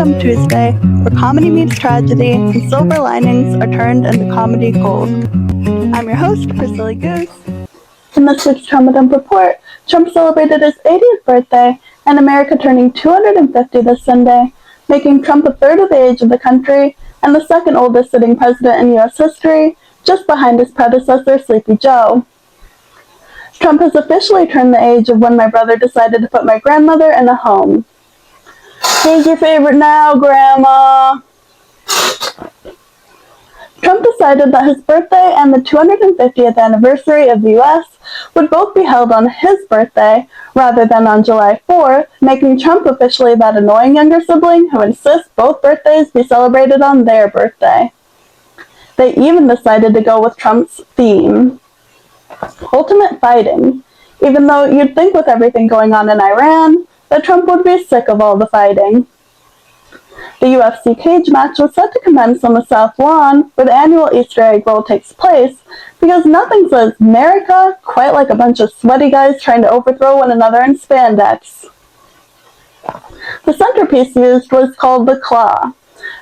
Dump Tuesday, where comedy meets tragedy and silver linings are turned into comedy gold. I'm your host, Priscilla Goose. In this week's Trauma Dump Report, Trump celebrated his 80th birthday, and America turning 250 this Sunday, making Trump a third of the age of the country and the second oldest sitting president in U.S. history, just behind his predecessor, Sleepy Joe. Trump has officially turned the age of when my brother decided to put my grandmother in a home. Who's your favorite now, Grandma? Trump decided that his birthday and the 250th anniversary of the U.S. would both be held on his birthday rather than on July 4th, making Trump officially that annoying younger sibling who insists both birthdays be celebrated on their birthday. They even decided to go with Trump's theme, ultimate fighting, even though you'd think with everything going on in Iran that Trump would be sick of all the fighting. The UFC cage match was set to commence on the South Lawn, where the annual Easter egg roll takes place, because nothing says America quite like a bunch of sweaty guys trying to overthrow one another in spandex. The centerpiece used was called the Claw,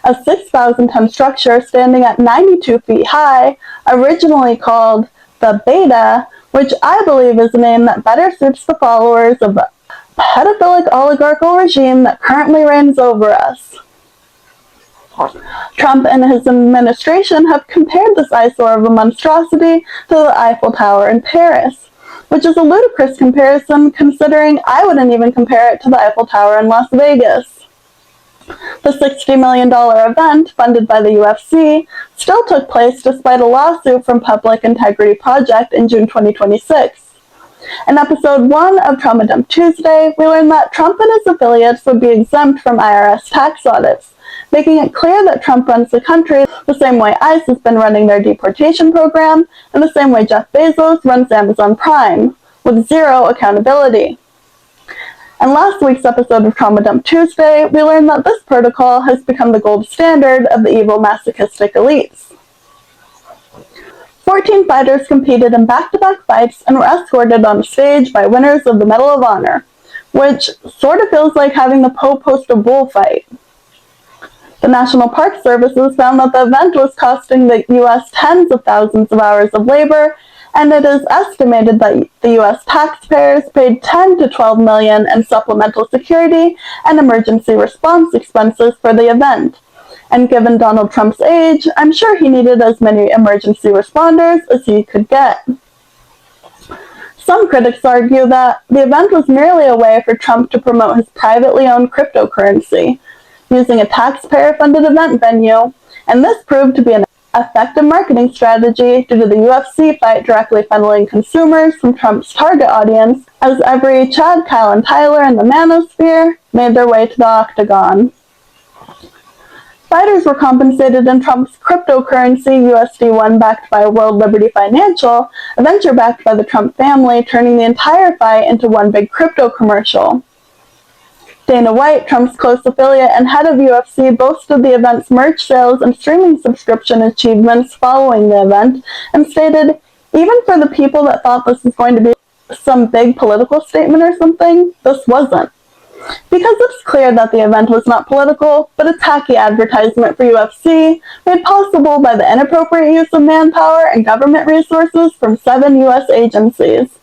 a 6,000-ton structure standing at 92 feet high, originally called the Beta, which I believe is a name that better suits the followers of the pedophilic oligarchical regime that currently reigns over us. Trump and his administration have compared this eyesore of a monstrosity to the Eiffel Tower in Paris, which is a ludicrous comparison considering I wouldn't even compare it to the Eiffel Tower in Las Vegas. The $60 million event, funded by the UFC, still took place despite a lawsuit from Public Integrity Project in June 2026. In episode 1 of Trauma Dump Tuesday, we learned that Trump and his affiliates would be exempt from IRS tax audits, making it clear that Trump runs the country the same way ICE has been running their deportation program and the same way Jeff Bezos runs Amazon Prime, with zero accountability. In last week's episode of Trauma Dump Tuesday, we learned that this protocol has become the gold standard of the evil masochistic elites. 14 fighters competed in back-to-back fights and were escorted on stage by winners of the Medal of Honor, which sort of feels like having the Pope host a bullfight. The National Park Services found that the event was costing the U.S. tens of thousands of hours of labor, and it is estimated that the U.S. taxpayers paid $10 to $12 million in supplemental security and emergency response expenses for the event. And given Donald Trump's age, I'm sure he needed as many emergency responders as he could get. Some critics argue that the event was merely a way for Trump to promote his privately owned cryptocurrency, using a taxpayer-funded event venue, and this proved to be an effective marketing strategy due to the UFC fight directly funneling consumers from Trump's target audience, as every Chad, Kyle, and Tyler in the manosphere made their way to the octagon. Fighters were compensated in Trump's cryptocurrency USD1 backed by World Liberty Financial, a venture backed by the Trump family, turning the entire fight into one big crypto commercial. Dana White, Trump's close affiliate and head of UFC, boasted the event's merch sales and streaming subscription achievements following the event, and stated, "Even for the people that thought this was going to be some big political statement or something, this wasn't. Because it's clear that the event was not political, but a tacky advertisement for UFC, made possible by the inappropriate use of manpower and government resources from 7 U.S. agencies."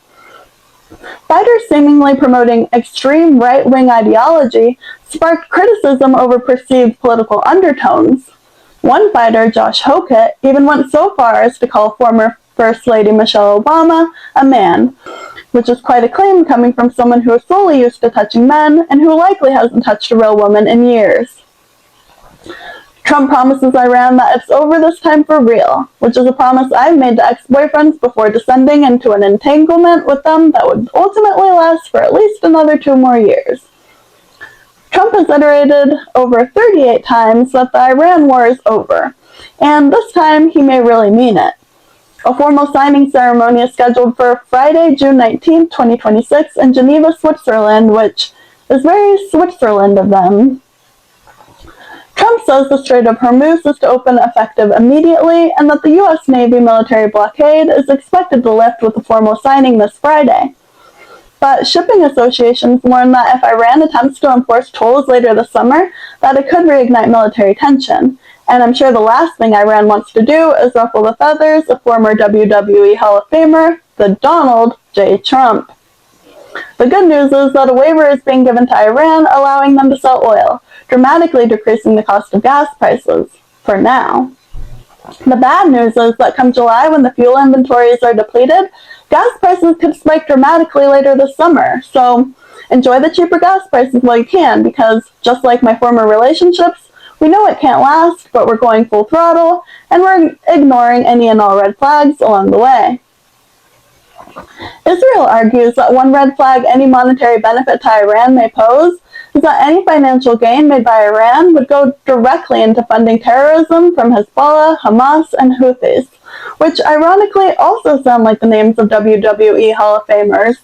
Fighters seemingly promoting extreme right-wing ideology sparked criticism over perceived political undertones. One fighter, Josh Hokett, even went so far as to call former First Lady Michelle Obama a man, which is quite a claim coming from someone who is solely used to touching men and who likely hasn't touched a real woman in years. Trump promises Iran that it's over this time for real, which is a promise I've made to ex-boyfriends before descending into an entanglement with them that would ultimately last for at least another 2 more years. Trump has iterated over 38 times that the Iran war is over, and this time he may really mean it. A formal signing ceremony is scheduled for Friday, June 19, 2026 in Geneva, Switzerland, which is very Switzerland of them. Trump says the Strait of Hormuz is to open effective immediately and that the U.S. Navy military blockade is expected to lift with a formal signing this Friday. But shipping associations warn that if Iran attempts to enforce tolls later this summer, that it could reignite military tension. And I'm sure the last thing Iran wants to do is ruffle the feathers of former WWE Hall of Famer, the Donald J. Trump. The good news is that a waiver is being given to Iran, allowing them to sell oil, dramatically decreasing the cost of gas prices, for now. The bad news is that come July, when the fuel inventories are depleted, gas prices could spike dramatically later this summer. So enjoy the cheaper gas prices while you can, because just like my former relationships, we know it can't last, but we're going full throttle, and we're ignoring any and all red flags along the way. Israel argues that one red flag any monetary benefit to Iran may pose is that any financial gain made by Iran would go directly into funding terrorism from Hezbollah, Hamas, and Houthis, which ironically also sound like the names of WWE Hall of Famers.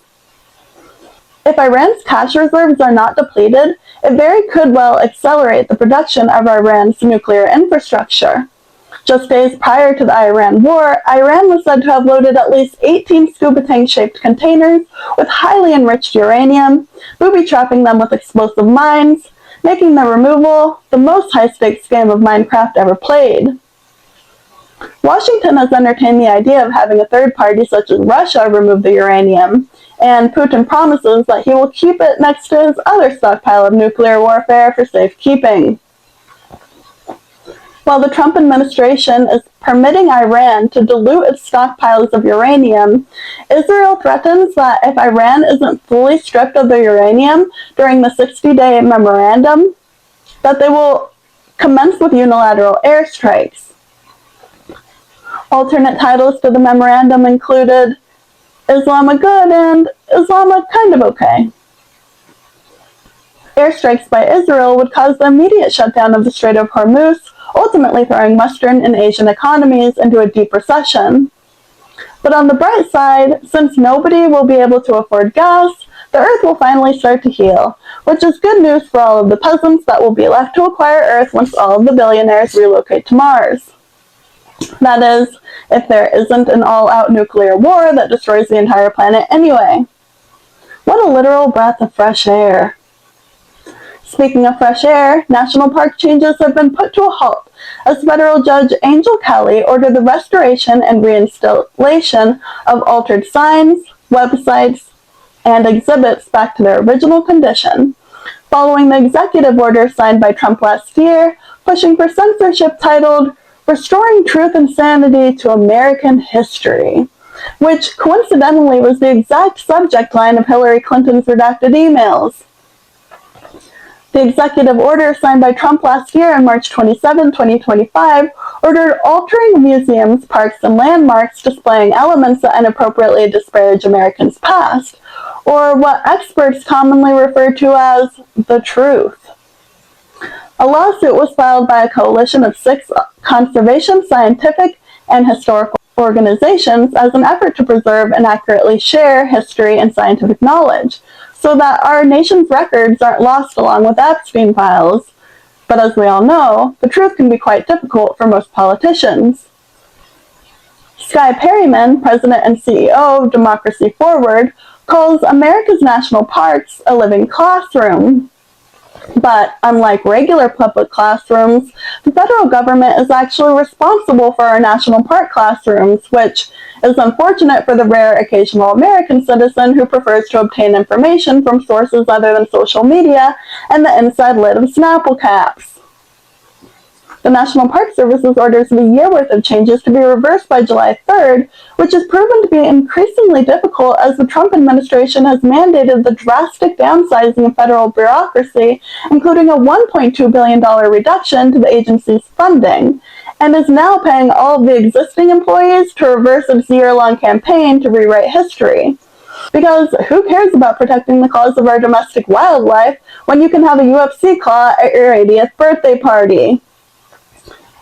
If Iran's cash reserves are not depleted, it very could well accelerate the production of Iran's nuclear infrastructure. Just days prior to the Iran war, Iran was said to have loaded at least 18 scuba tank-shaped containers with highly enriched uranium, booby-trapping them with explosive mines, making their removal the most high-stakes game of Minecraft ever played. Washington has entertained the idea of having a third party such as Russia remove the uranium, and Putin promises that he will keep it next to his other stockpile of nuclear warfare for safekeeping. While the Trump administration is permitting Iran to dilute its stockpiles of uranium, Israel threatens that if Iran isn't fully stripped of the uranium during the 60-day memorandum, that they will commence with unilateral airstrikes. Alternate titles to the memorandum included Islam a good and Islam a kind of okay. Airstrikes by Israel would cause the immediate shutdown of the Strait of Hormuz, ultimately throwing Western and Asian economies into a deep recession. But on the bright side, since nobody will be able to afford gas, the earth will finally start to heal, which is good news for all of the peasants that will be left to acquire Earth once all of the billionaires relocate to Mars. That is, if there isn't an all-out nuclear war that destroys the entire planet anyway. What a literal breath of fresh air. Speaking of fresh air, national park changes have been put to a halt as federal judge Angel Kelly ordered the restoration and reinstallation of altered signs, websites, and exhibits back to their original condition, following the executive order signed by Trump last year, pushing for censorship titled Restoring Truth and Sanity to American History, which coincidentally was the exact subject line of Hillary Clinton's redacted emails. The executive order signed by Trump last year on March 27, 2025, ordered altering museums, parks, and landmarks displaying elements that inappropriately disparage Americans' past, or what experts commonly refer to as the truth. A lawsuit was filed by a coalition of 6 conservation, scientific, and historical organizations as an effort to preserve and accurately share history and scientific knowledge, so that our nation's records aren't lost along with Epstein files. But as we all know, the truth can be quite difficult for most politicians. Skye Perryman, president and CEO of Democracy Forward, calls America's national parks a living classroom. But unlike regular public classrooms, the federal government is actually responsible for our national park classrooms, which is unfortunate for the rare occasional American citizen who prefers to obtain information from sources other than social media and the inside lid of Snapple caps. The National Park Service's orders of a year worth of changes to be reversed by July 3rd, which has proven to be increasingly difficult as the Trump administration has mandated the drastic downsizing of federal bureaucracy, including a $1.2 billion reduction to the agency's funding, and is now paying all of the existing employees to reverse its year-long campaign to rewrite history. Because who cares about protecting the claws of our domestic wildlife when you can have a UFC claw at your 80th birthday party?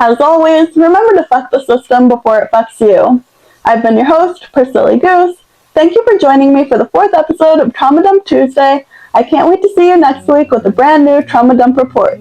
As always, remember to fuck the system before it fucks you. I've been your host, Priscilla Goose. Thank you for joining me for the 4th episode of Trauma Dump Tuesday. I can't wait to see you next week with a brand new Trauma Dump report.